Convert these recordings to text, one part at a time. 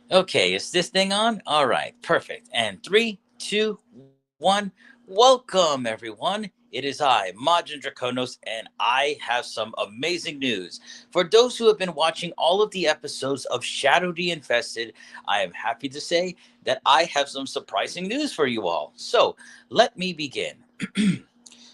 Okay, is this thing on? All right, perfect. And three, two, one. Welcome, everyone. It is I, Majin Draconos, and I have some amazing news. For those who have been watching all of the episodes of Shadow the Infested, I am happy to say that I have some surprising news for you all. So, let me begin.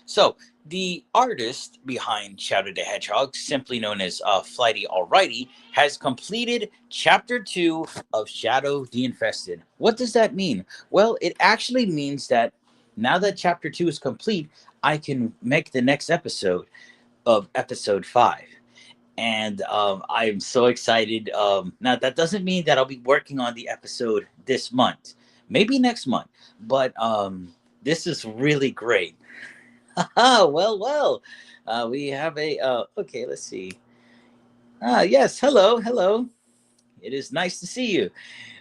So, the artist behind Shadow the Hedgehog, simply known as Flighty Alrighty, has completed Chapter 2 of Shadow the Infested. What does that mean? Well, it actually means that now that Chapter 2 is complete, I can make the next episode of Episode 5. And I'm so excited. Now, that doesn't mean that I'll be working on the episode this month, maybe next month, but this is really great. Well. We have a. Okay, let's see. Yes. Hello. Hello. It is nice to see you.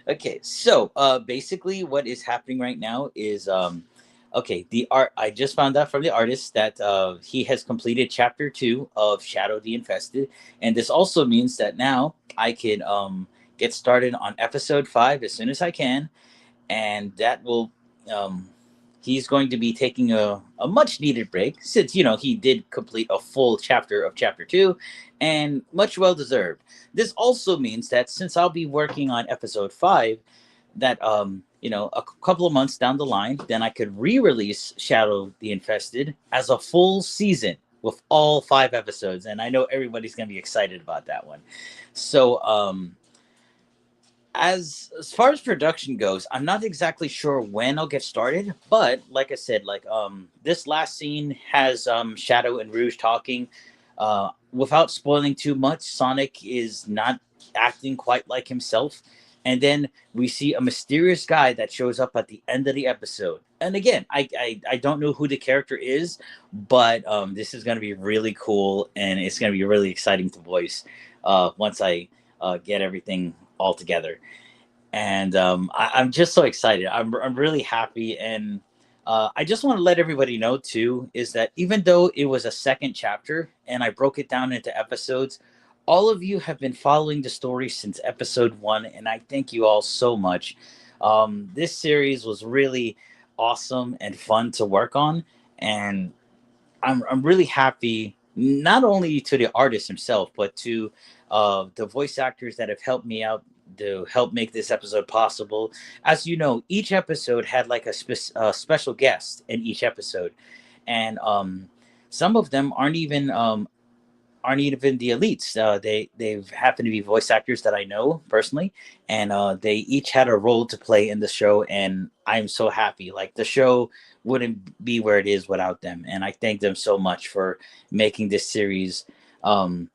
Okay, so basically, what is happening right now is okay. The art. I just found out from the artist that he has completed chapter 2 of Shadow the Infested, and this also means that now I can get started on episode 5 as soon as I can, and that will um, he's going to be taking a much needed break since he did complete a full chapter of chapter 2, and much well deserved. This also means that since I'll be working on episode 5, that a couple of months down the line, then I could re-release Shadow the Infested as a full season with all 5 episodes, and I know everybody's going to be excited about that one. So as far as production goes, I'm not exactly sure when I'll get started, but like I said, like this last scene has Shadow and Rouge talking. Without spoiling too much, Sonic is not acting quite like himself. And then we see a mysterious guy that shows up at the end of the episode. And again, I don't know who the character is, but this is going to be really cool, and it's going to be really exciting to voice once I get everything all together. And I'm just so excited. I'm really happy, and I just want to let everybody know too is that even though it was a second chapter and I broke it down into episodes, all of you have been following the story since episode 1, and I thank you all so much. This series was really awesome and fun to work on, and I'm really happy not only to the artist himself, but to the voice actors that have helped me out to help make this episode possible. As you know, each episode had like special guest in each episode, and some of them aren't even the elites. They've happened to be voice actors that I know personally, and they each had a role to play in the show. And I'm so happy. Like the show wouldn't be where it is without them, and I thank them so much for making this series um,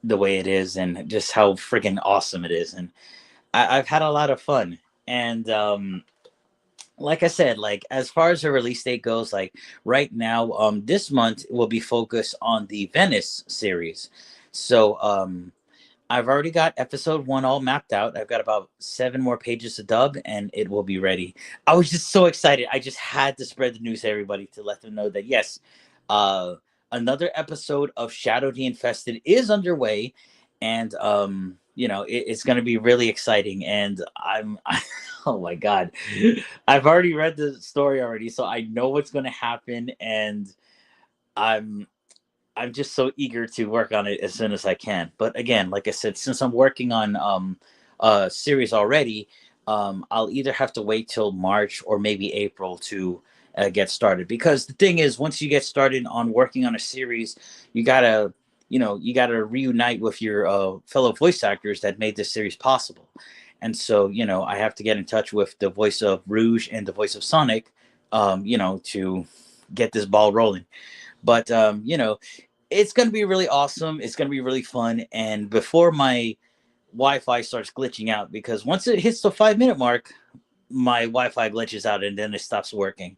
the way it is, and just how freaking awesome it is. And I've had a lot of fun. And like I said, like as far as the release date goes, like right now, this month will be focused on the Venice series. So I've already got episode 1 all mapped out. I've got about 7 more pages to dub, and it will be ready. I was just so excited. I just had to spread the news to everybody to let them know that yes, uh, another episode of Shadow the Infested is underway, and it's going to be really exciting. And oh my god, I've already read the story already, so I know what's going to happen, and I'm I'm just so eager to work on it as soon as I can. But again, like I said, since I'm working on a series already, I'll either have to wait till March or maybe April to get started. Because the thing is, once you get started on working on a series, you gotta you gotta reunite with your fellow voice actors that made this series possible. And so I have to get in touch with the voice of Rouge and the voice of Sonic, to get this ball rolling. But it's going to be really awesome. It's going to be really fun. And before my Wi-Fi starts glitching out, because once it hits the 5 minute mark, my Wi-Fi glitches out and then it stops working.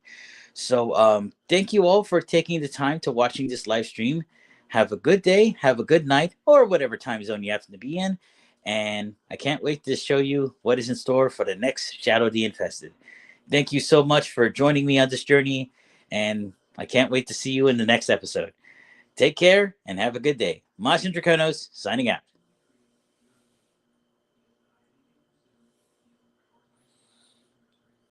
So thank you all for taking the time to watching this live stream. Have a good day, have a good night, or whatever time zone you happen to be in. And I can't wait to show you what is in store for the next Shadow the Infested. Thank you so much for joining me on this journey, and I can't wait to see you in the next episode. Take care and have a good day. Majin Draconos signing out.